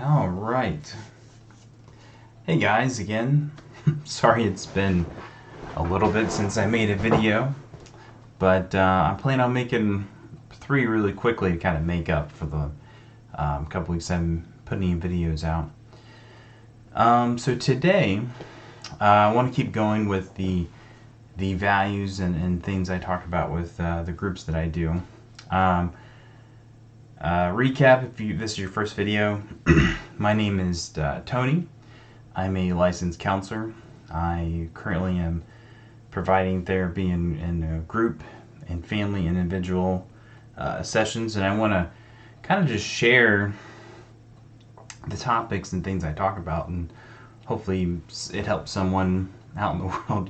All right. Hey guys, again. Sorry it's been a little bit since I made a video, but I'm planning on making 3 really quickly to kind of make up for the couple weeks I'm putting videos out. So today, I want to keep going with the values and things I talk about with the groups that I do. Recap, if this is your first video, my name is Tony. I'm a licensed counselor. I currently am providing therapy in a group and family and individual sessions, and I want to kind of just share the topics and things I talk about, and hopefully it helps someone out in the world,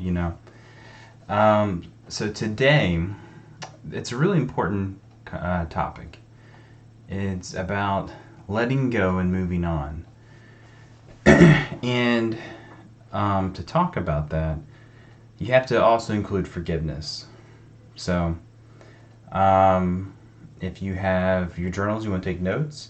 So today, it's a really important topic. It's about letting go and moving on. And to talk about that, you have to also include forgiveness. So if you have your journals, you want to take notes,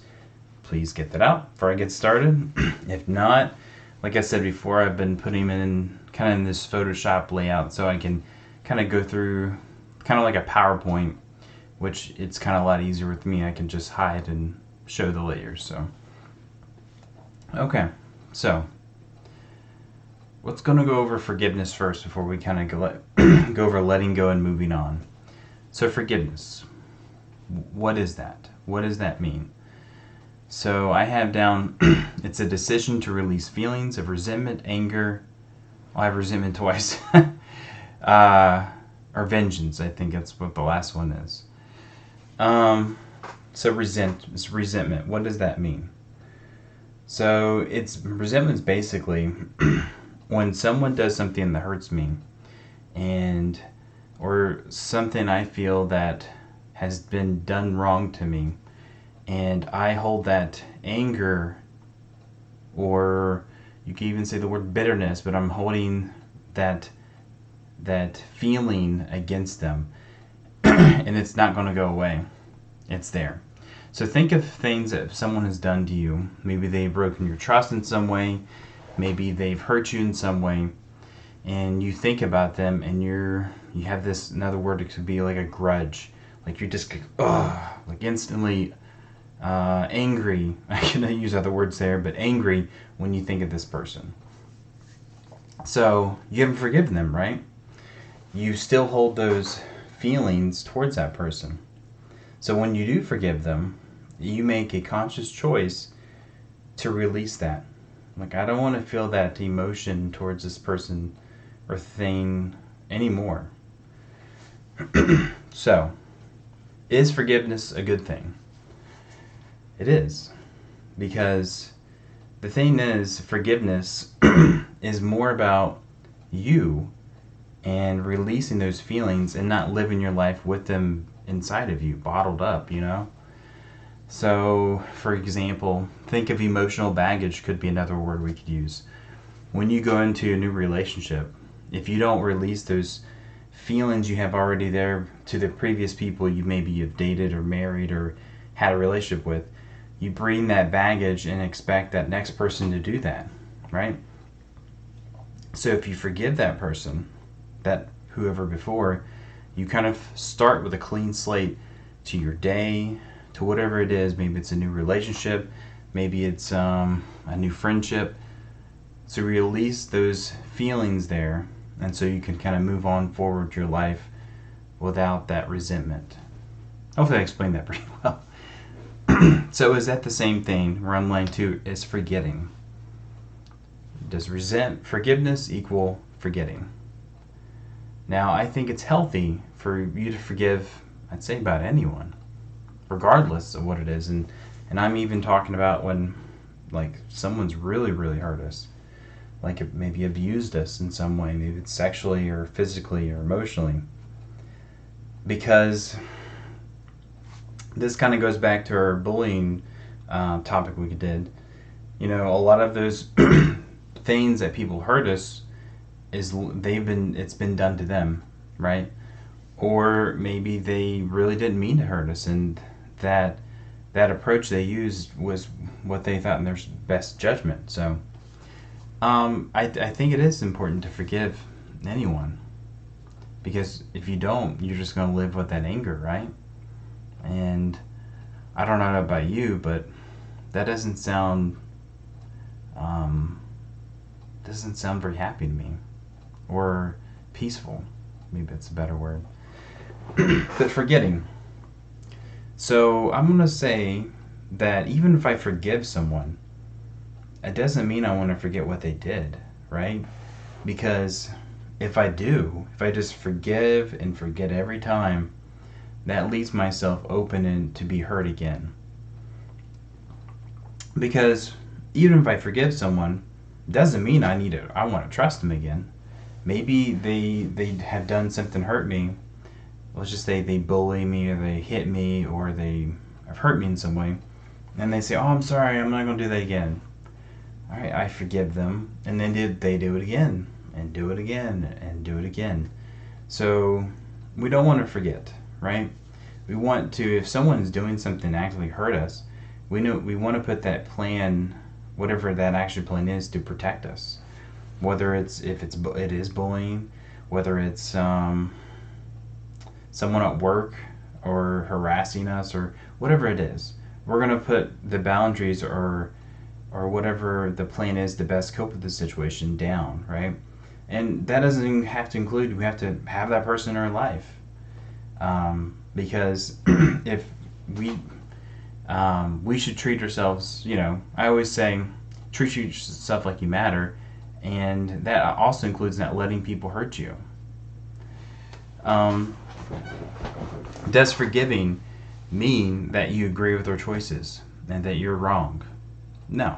please get that out before I get started. If not, like I said before, I've been putting them in kind of in this Photoshop layout so I can kind of go through kind of like a PowerPoint, which it's kind of a lot easier with me. I can just hide and show the layers. So okay, so let's gonna go over forgiveness first before we kind of go over letting go and moving on. So forgiveness, what is that? What does that mean? So I have down, it's a decision to release feelings of resentment, anger. Well, I have resentment twice. Or vengeance. I think that's what the last one is. So resentment. What does that mean? So resentment is basically when someone does something that hurts me, or something I feel that has been done wrong to me, and I hold that anger, or you can even say the word bitterness, but I'm holding that feeling against them, and it's not going to go away. It's there. So think of things that someone has done to you. Maybe they've broken your trust in some way. Maybe they've hurt you in some way, and you think about them, and you have this, another word, it could be like a grudge. Like you're just like instantly angry. I cannot use other words there, but angry when you think of this person. So you haven't forgiven them, right? You still hold those feelings towards that person. So when you do forgive them, you make a conscious choice to release that. Like, I don't want to feel that emotion towards this person or thing anymore. So, is forgiveness a good thing? It is. Because the thing is, forgiveness is more about you and releasing those feelings and not living your life with them inside of you, bottled up, So, for example, think of emotional baggage could be another word we could use. When you go into a new relationship, if you don't release those feelings you have already there to the previous people you've dated or married or had a relationship with, you bring that baggage and expect that next person to do that, right? So if you forgive that person, that whoever before, you kind of start with a clean slate to your day, to whatever it is. Maybe it's a new relationship, maybe it's a new friendship. So release those feelings there, and so you can kind of move on forward with your life without that resentment. Hopefully I explained that pretty well. So is that the same thing? We're on line 2, is forgetting. Does forgiveness equal forgetting? Now, I think it's healthy for you to forgive, I'd say, about anyone, regardless of what it is. And I'm even talking about when, like, someone's really, really hurt us. Like, it maybe abused us in some way. Maybe it's sexually or physically or emotionally. Because this kind of goes back to our bullying topic we did. A lot of those things that people hurt us, it's been done to them, right? Or maybe they really didn't mean to hurt us, and that approach they used was what they thought in their best judgment. So I think it is important to forgive anyone, because if you don't, you're just going to live with that anger, right? And I don't know about you, but that doesn't sound very happy to me, or peaceful. Maybe that's a better word. But forgetting. So I'm going to say that even if I forgive someone, it doesn't mean I want to forget what they did, right? Because if I just forgive and forget every time, that leaves myself open and to be hurt again. Because even if I forgive someone, doesn't mean I want to trust them again. Maybe they have done something to hurt me. Let's just say they bully me, or they hit me, or they have hurt me in some way, and they say, "Oh, I'm sorry, I'm not going to do that again." All right, I forgive them, and then they do it again, and do it again, and do it again. So we don't want to forget, right? We want to, if someone's doing something to actually hurt us, we want to put that plan, whatever that action plan is, to protect us. Whether it is bullying, whether it's someone at work or harassing us, or whatever it is, we're going to put the boundaries, or whatever the plan is to best cope with the situation, down, right? And that doesn't even have to include we have to have that person in our life, because if we should treat ourselves, I always say treat yourself like you matter, and that also includes not letting people hurt you. Does forgiving mean that you agree with their choices and that you're wrong? No.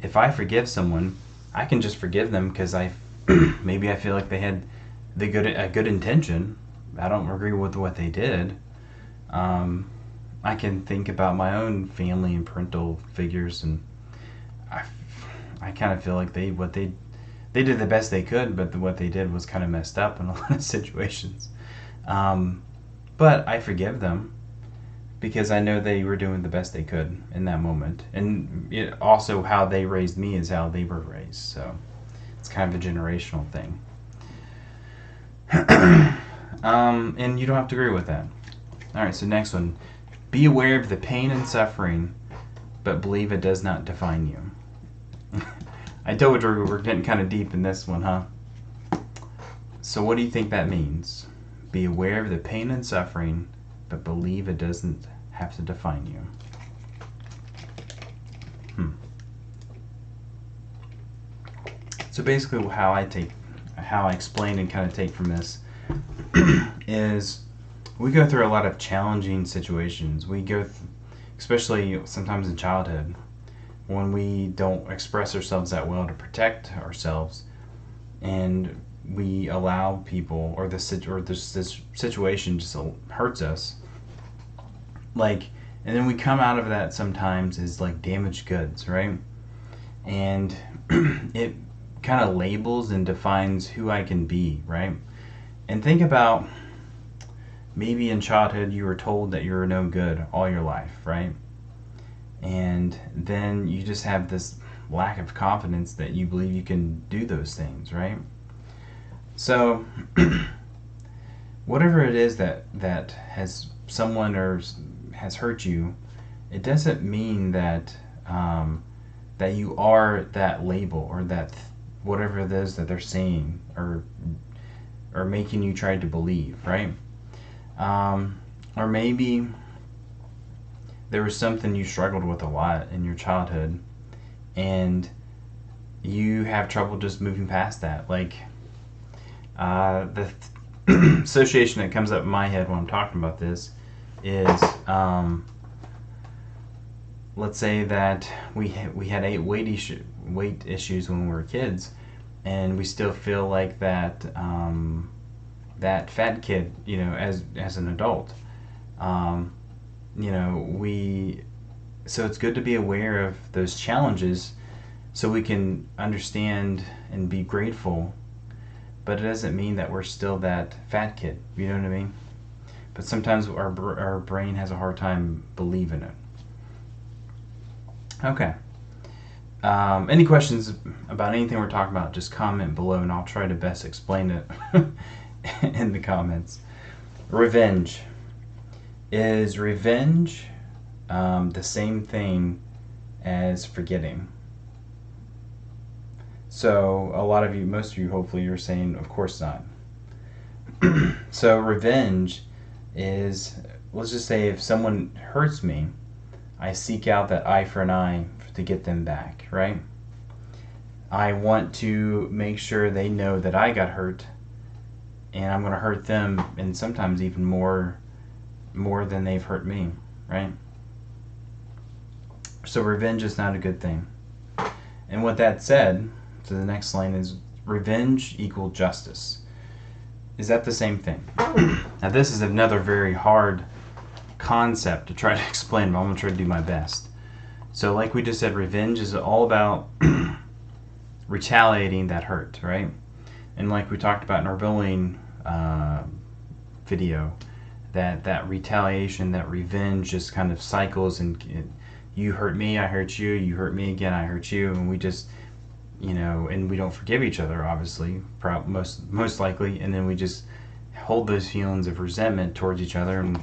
If I forgive someone, I can just forgive them because maybe I feel like they had a good intention. I don't agree with what they did. I can think about my own family and parental figures, and I kind of feel like they did the best they could, but what they did was kind of messed up in a lot of situations. But I forgive them because I know they were doing the best they could in that moment. And also how they raised me is how they were raised. So it's kind of a generational thing. And you don't have to agree with that. All right, so next one. Be aware of the pain and suffering, but believe it does not define you. I told you we're getting kind of deep in this one, huh? So what do you think that means? Be aware of the pain and suffering, but believe it doesn't have to define you. So basically how I explain and kind of take from this is we go through a lot of challenging situations. We go, especially sometimes in childhood, when we don't express ourselves that well to protect ourselves, and we allow people, or this situation just hurts us, and then we come out of that sometimes as like damaged goods, right? And it kind of labels and defines who I can be, right? And think about, maybe in childhood you were told that you're no good all your life, right? And then you just have this lack of confidence that you believe you can do those things, right? So whatever it is that has someone or has hurt you, it doesn't mean that that you are that label, or that whatever it is that they're saying or making you try to believe, right? Or maybe there was something you struggled with a lot in your childhood, and you have trouble just moving past that. The association that comes up in my head when I'm talking about this is, let's say that we had weight issues when we were kids, and we still feel like that that fat kid, as an adult. So it's good to be aware of those challenges so we can understand and be grateful, but it doesn't mean that we're still that fat kid, you know what I mean? But sometimes our brain has a hard time believing it. Okay. Any questions about anything we're talking about, just comment below and I'll try to best explain it in the comments. Revenge. Is revenge the same thing as forgetting? So a lot of you, most of you hopefully, you're saying, of course not. So revenge is, let's just say if someone hurts me, I seek out that eye for an eye to get them back, right? I want to make sure they know that I got hurt, and I'm going to hurt them, and sometimes even more than they've hurt me, right? So revenge is not a good thing. And with that said, so the next line is revenge equal justice. Is that the same thing? Now this is another very hard concept to try to explain, but I'm going to try to do my best. So like we just said, revenge is all about retaliating that hurt, right? And like we talked about in our bullying video, that retaliation, that revenge just kind of cycles, and you hurt me, I hurt you, you hurt me again, I hurt you, and we just, and we don't forgive each other, obviously, most likely, and then we just hold those feelings of resentment towards each other, and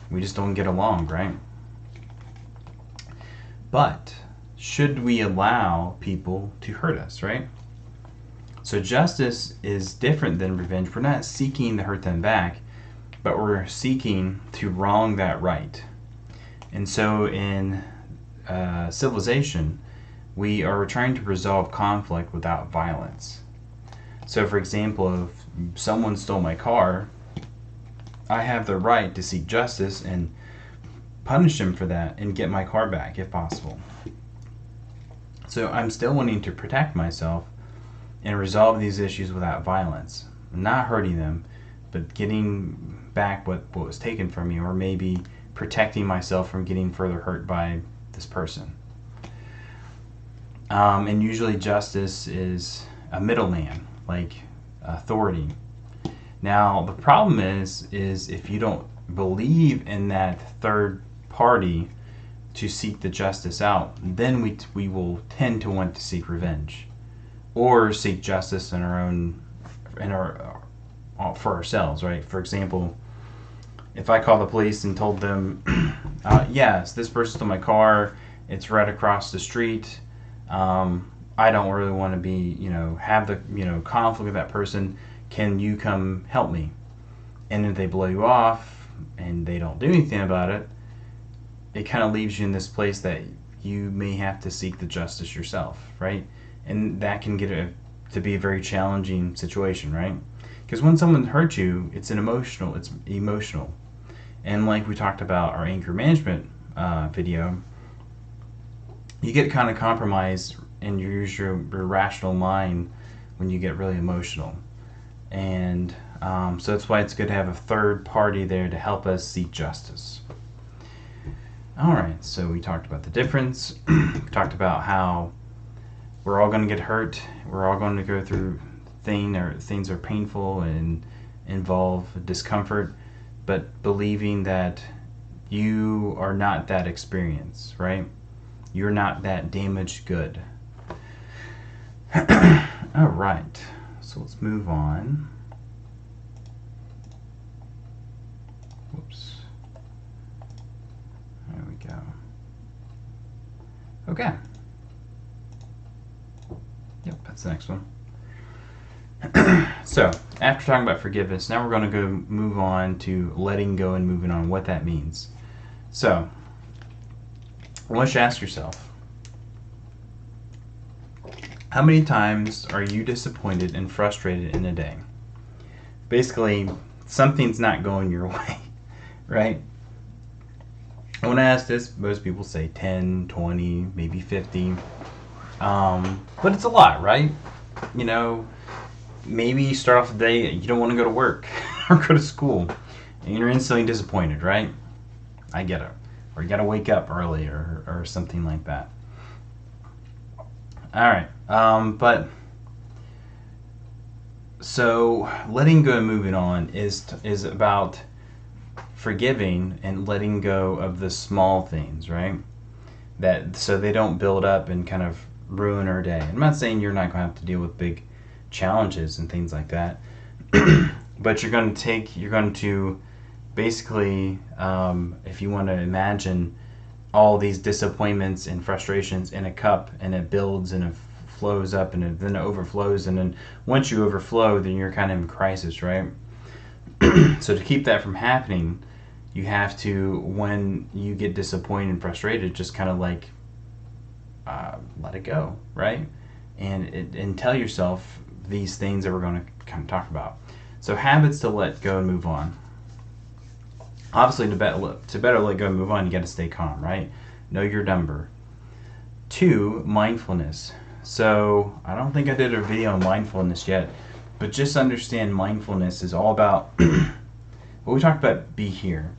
we just don't get along, right? But should we allow people to hurt us, right? So justice is different than revenge. We're not seeking to hurt them back, but we're seeking to wrong that right. And so in civilization, we are trying to resolve conflict without violence. So for example, if someone stole my car, I have the right to seek justice and punish them for that and get my car back if possible. So I'm still wanting to protect myself and resolve these issues without violence. Not hurting them, but getting back what was taken from me, or maybe protecting myself from getting further hurt by this person. And usually justice is a middleman, like authority. Now the problem is if you don't believe in that third party to seek the justice out, then we will tend to want to seek revenge or seek justice in our for ourselves, right? For example, if I call the police and told them, yes, this person stole my car, it's right across the street, I don't really want to be, have the, conflict with that person, can you come help me? And if they blow you off and they don't do anything about it, it kind of leaves you in this place that you may have to seek the justice yourself, right? And that can get to be a very challenging situation, right? Because when someone hurts you, it's emotional. And like we talked about our anger management video, you get kind of compromised and you use your rational mind when you get really emotional. And so that's why it's good to have a third party there to help us seek justice. All right, so we talked about the difference. We talked about how we're all going to get hurt. We're all going to go through things are painful and involve discomfort, but believing that you are not that experience, right? You're not that damaged good. All right, so let's move on. Whoops. There we go. Okay. Yep, that's the next one. So, after talking about forgiveness, now we're going to move on to letting go and moving on, what that means. So, I want you to ask yourself, how many times are you disappointed and frustrated in a day? Basically, something's not going your way, right? When I ask this, most people say 10, 20, maybe 50. But it's a lot, right? Maybe you start off the day, you don't want to go to work or go to school, and you're instantly disappointed, right? I get it. Or you got to wake up early or something like that. All right. But so letting go and moving on is about forgiving and letting go of the small things, right? that so they don't build up and kind of ruin our day. I'm not saying you're not going to have to deal with big challenges and things like that, but you're going to basically, if you want to imagine all these disappointments and frustrations in a cup, and it builds and it flows up and then it overflows, and then once you overflow, then you're kind of in crisis, right? So to keep that from happening, you have to, when you get disappointed and frustrated, just kind of like let it go, right? And tell yourself these things that we're going to kind of talk about. So habits to let go and move on. Obviously, to better let go and move on, you got to stay calm, right? Know your number. 2, mindfulness. So I don't think I did a video on mindfulness yet, but just understand mindfulness is all about what we talked about, be here.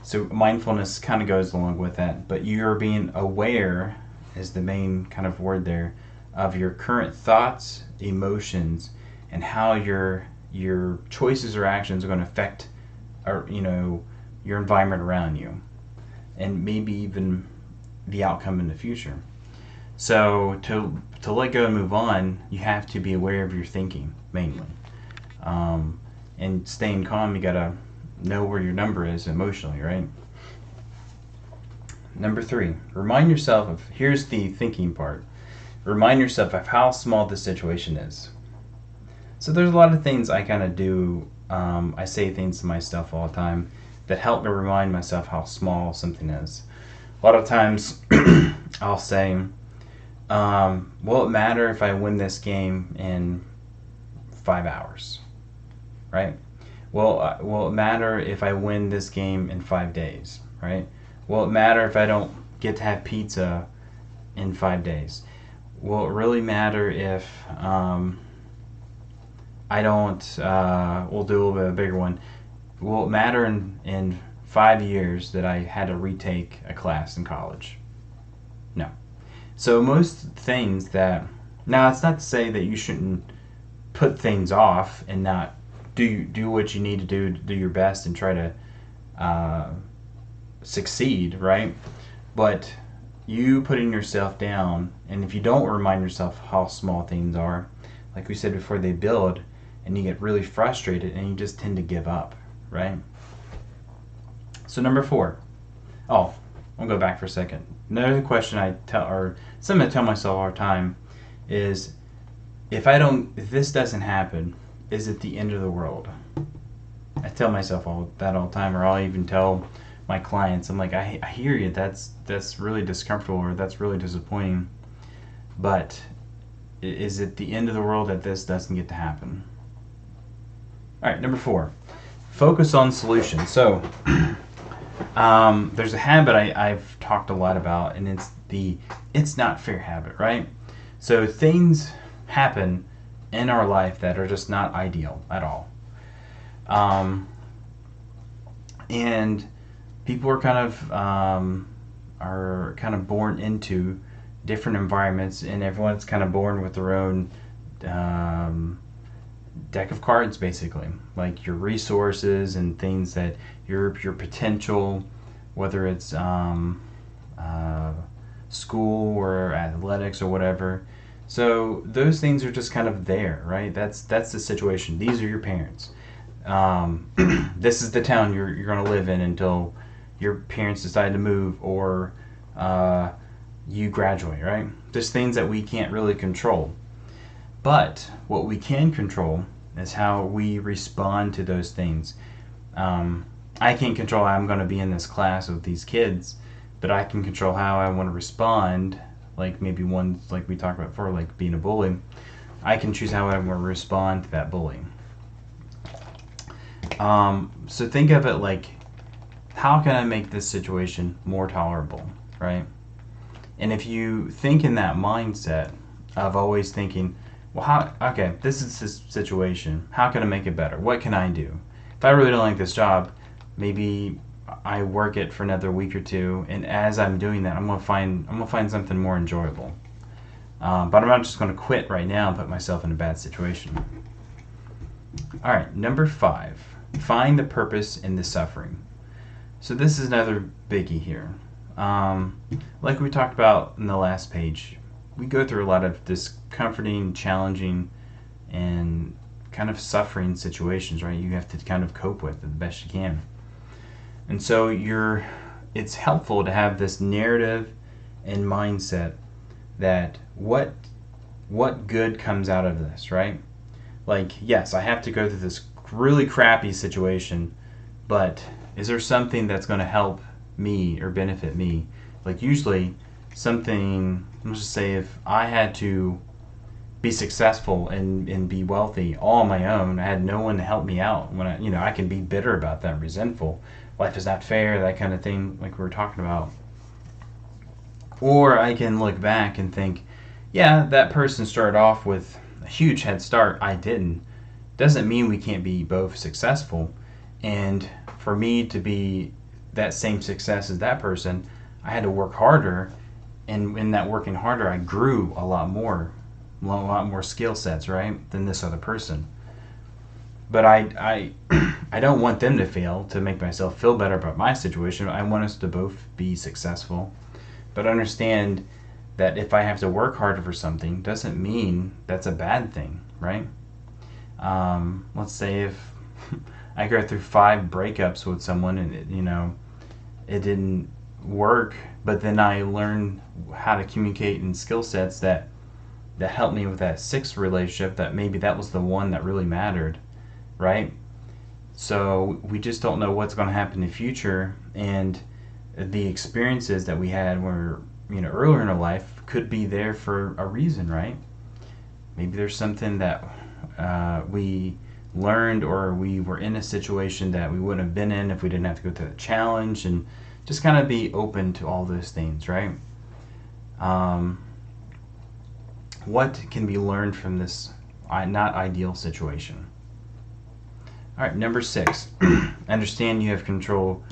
So mindfulness kind of goes along with that, but you're being aware is the main kind of word there of your current thoughts, emotions, and how your choices or actions are going to affect, or your environment around you, and maybe even the outcome in the future. So to let go and move on, you have to be aware of your thinking mainly, and staying calm. You gotta know where your number is emotionally, right? Number 3, remind yourself of, here's the thinking part. Remind yourself of how small the situation is. So there's a lot of things I kind of do. I say things to myself all the time that help me remind myself how small something is. A lot of times I'll say, will it matter if I win this game in 5 hours, right? Will it matter if I win this game in 5 days, right? Will it matter if I don't get to have pizza in 5 days? Will it really matter if I don't, we'll do a little bit of a bigger one. Will it matter in 5 years that I had to retake a class in college? No. So most things that, now it's not to say that you shouldn't put things off and not do what you need to do your best and try to succeed, right? But you putting yourself down, and if you don't remind yourself how small things are, like we said before, they build, and you get really frustrated and you just tend to give up, right? So number 4. Oh, I'll go back for a second. Another question something I tell myself all the time is, if this doesn't happen, is it the end of the world? I tell myself all the time, or I'll even tell my clients, I'm like, I hear you, that's really discomfortable, or that's really disappointing, but is it the end of the world that this doesn't get to happen? All right, number 4, focus on solutions. So there's a habit I've talked a lot about, and it's not fair habit, right? So things happen in our life that are just not ideal at all, and people are kind of born into different environments, and everyone's kind of born with their own deck of cards, basically, like your resources and things that your potential, whether it's school or athletics or whatever. So those things are just kind of there, right? That's the situation. These are your parents. This is the town you're going to live in until your parents decide to move, or you graduate, right? There's things that we can't really control. But what we can control is how we respond to those things. I can't control how I'm going to be in this class with these kids, but I can control how I want to respond. Like maybe one, like we talked about before, like being a bully. I can choose how I want to respond to that bullying. So think of it like, how can I make this situation more tolerable, right? And if you think in that mindset of always thinking, well, this is this situation. How can I make it better? What can I do? If I really don't like this job, maybe I work it for another week or two, and as I'm doing that, I'm gonna find something more enjoyable. But I'm not just gonna quit right now and put myself in a bad situation. All right, number 5, find the purpose in the suffering. So this is another biggie here. Like we talked about in the last page, we go through a lot of discomforting, challenging, and kind of suffering situations, right? You have to kind of cope with it the best you can. And so it's helpful to have this narrative and mindset that what good comes out of this, right? Like, yes, I have to go through this really crappy situation, but is there something that's going to help me or benefit me? Like, usually something, let's just say if I had to be successful and be wealthy all on my own, I had no one to help me out. When I can be bitter about that, resentful. Life is not fair, that kind of thing, like we were talking about. Or I can look back and think, yeah, that person started off with a huge head start. I didn't. Doesn't mean we can't be both successful. And for me to be that same success as that person, I had to work harder. And in that working harder, I grew a lot more skill sets, right, than this other person. But I don't want them to fail to make myself feel better about my situation. I want us to both be successful. But understand that if I have to work harder for something, doesn't mean that's a bad thing, right? Let's say if I go through 5 breakups with someone and it didn't work, but then I learned how to communicate and skill sets that helped me with that 6th relationship, that maybe that was the one that really mattered, right? So we just don't know what's going to happen in the future, and the experiences that we had when we were earlier in our life could be there for a reason, right? Maybe there's something that we learned, or we were in a situation that we wouldn't have been in if we didn't have to go through the challenge, and just kind of be open to all those things, right? What can be learned from this not ideal situation? All right, number 6, understand you have control,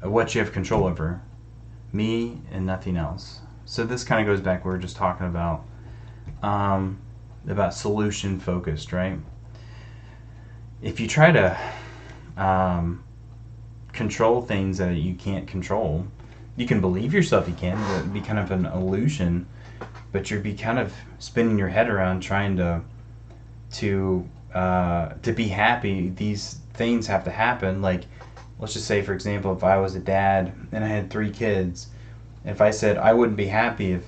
what you have control over, me and nothing else. So this kind of goes back, we were just talking about solution focused, right? If you try to control things that you can't control, you can believe yourself you can, but it'd be kind of an illusion, but you'd be kind of spinning your head around trying to be happy. These things have to happen. Like, let's just say, for example, if I was a dad and I had 3 kids, if I said I wouldn't be happy if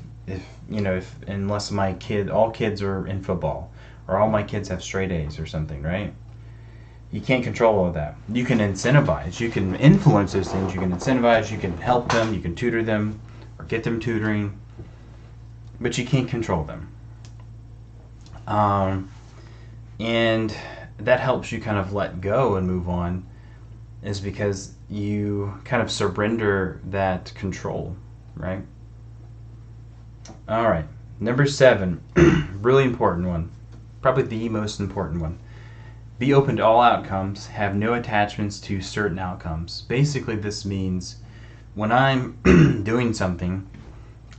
unless all kids are in football, or all my kids have straight A's or something, right? You can't control all of that. You can incentivize, you can influence those things, you can incentivize, you can help them, you can tutor them, or get them tutoring, but you can't control them. And that helps you kind of let go and move on, is because you kind of surrender that control, right? All right, number 7, really important one, probably the most important one. Be open to all outcomes, have no attachments to certain outcomes. Basically, this means when I'm doing something,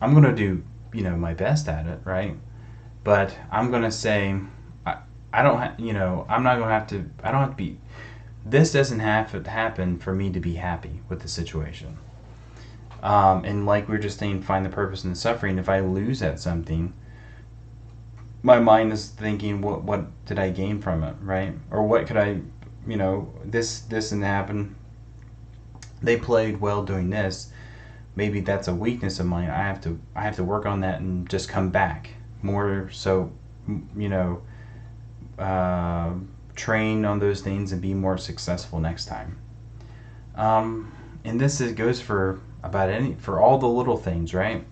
I'm going to do, my best at it, right? But I'm going to say, I don't I'm not going to have to, I don't have to be, this doesn't have to happen for me to be happy with the situation. And like we were just saying, find the purpose in the suffering. If I lose at something, my mind is thinking, what did I gain from it, right? Or what could I, this didn't happen. They played well doing this. Maybe that's a weakness of mine. I have to work on that and just come back more. So, train on those things and be more successful next time. And this goes for all the little things, right?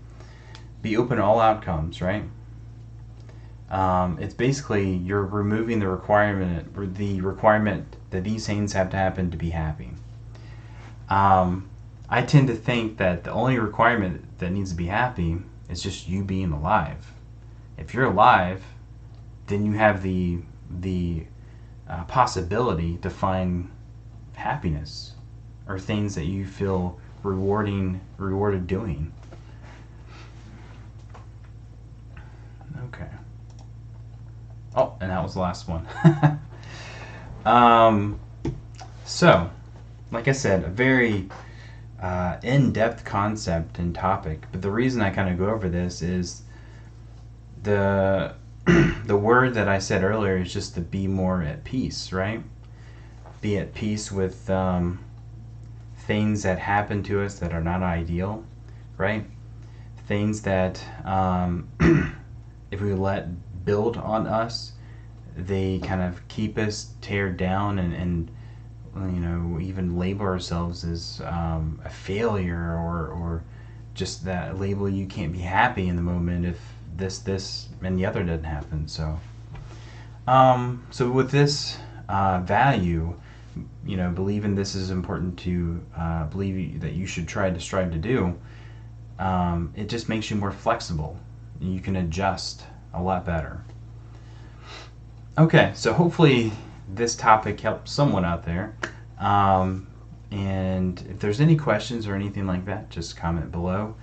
Be open to all outcomes, right? It's basically you're removing the requirement that these things have to happen to be happy. I tend to think that the only requirement that needs to be happy is just you being alive. If you're alive, then you have the possibility to find happiness or things that you feel rewarded doing. Okay. Oh, and that was the last one. So, like I said, a very in-depth concept and topic. But the reason I kind of go over this is the the word that I said earlier is just to be more at peace, right? Be at peace with things that happen to us that are not ideal, right? Things that if we let build on us, they kind of keep us tear down and even label ourselves as a failure, or just that label you can't be happy in the moment if this and the other doesn't happen. So so with this value, believing this is important to believe that you should try to strive to do, it just makes you more flexible. You can adjust a lot better. Okay, so hopefully this topic helps someone out there. And if there's any questions or anything like that, just comment below.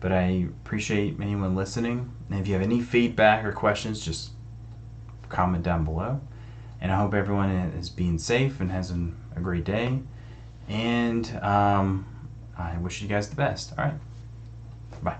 But I appreciate anyone listening. And if you have any feedback or questions, just comment down below. And I hope everyone is being safe and has a great day. And I wish you guys the best. All right. Bye.